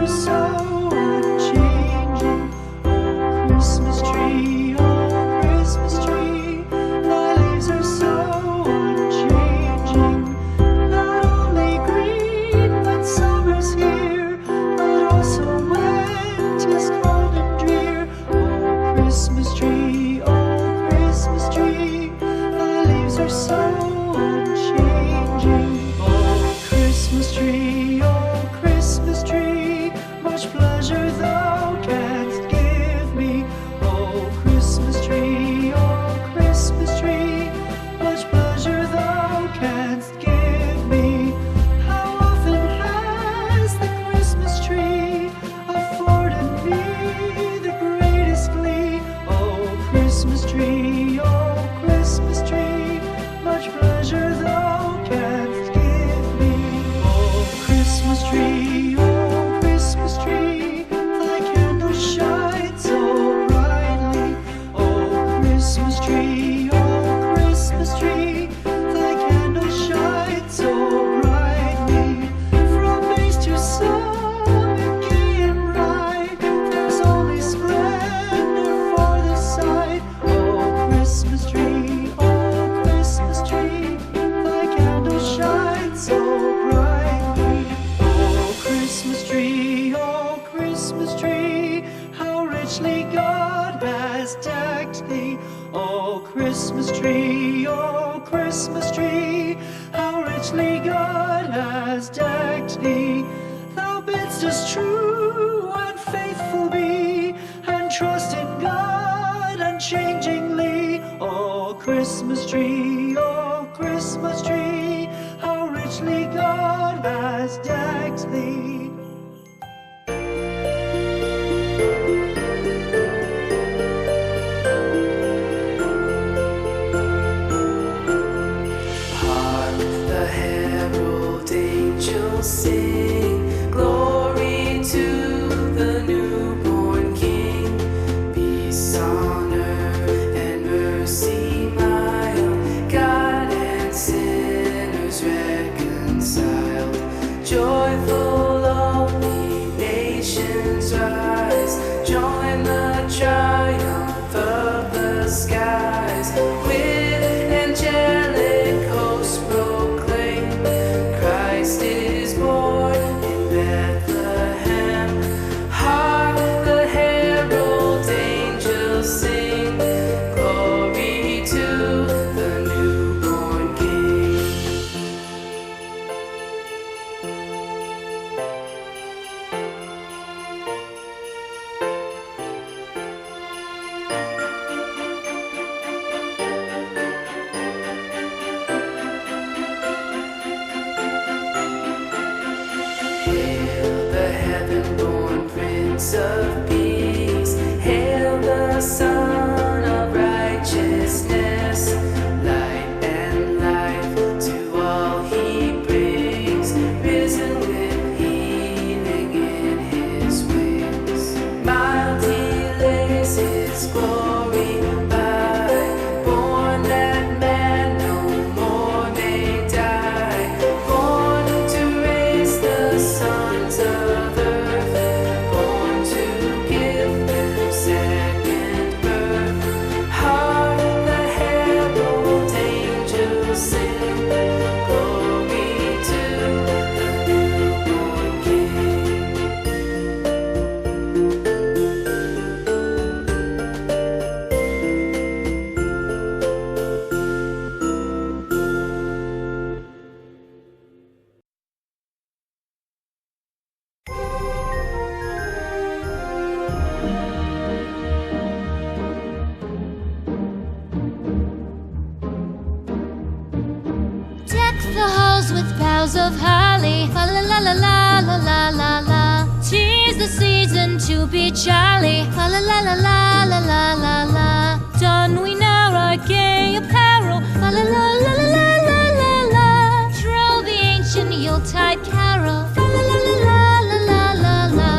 are so unchanging. Oh, Christmas tree, oh, Christmas tree, thy leaves are so unchanging. Not only green when summer's here, but also when 'tis cold and drear. Oh, Christmas tree, oh, Christmas tree, thy leaves are so unchanging. Oh, Christmas tree, oh, Christmas tree, much pleasure thou canst give me. Oh, Christmas tree, much pleasure thou canst give me. How often has the Christmas tree afforded me the greatest glee? Oh, Christmas tree, much pleasure thou canst give me. Oh, Christmas tree, thy candles shine so brightly. Oh, Christmas tree, thy candles shine so brightly. From base to summit, gay and bright, there's only splendor for the sight. Oh, Christmas tree, thy candles shine so brightly. Oh, Christmas tree, how richly God has decked thee. Oh, Christmas tree, how richly God has decked thee. Thou bidst us true and faithful be, and trust in God unchangingly. Oh, Christmas tree, how richly God has decked thee. Hark the herald angels sing, glory to the newborn King. Peace on earth and mercy mild, God and sinners reconciled. Joyful all the nations rise, join the triumph of the skies. With angelic hosts proclaim, Christ is born in Bethlehem. Hark the herald angels sing, glory to the newborn King. Hail the heaven-born Prince of Peace, hail the Son of Righteousness. Light and life to all he brings, risen with healing in his wings. Mild he lays his glory by, born that man no more may die, born to raise the sons of earth, born to give them second birth. Hark the herald angels sing, glory to the newborn King. Deck the halls with boughs of holly, fa la la la la la la la la. 'Tis the season to be jolly, fa la la la la la la la la. Don we now our gay apparel, fa la la la la la la la la. Troll the ancient Yuletide carol, fa la la la la la la la la.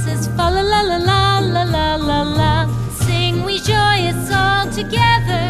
faces. Fa la la la la la la la la. Sing we joyous all together.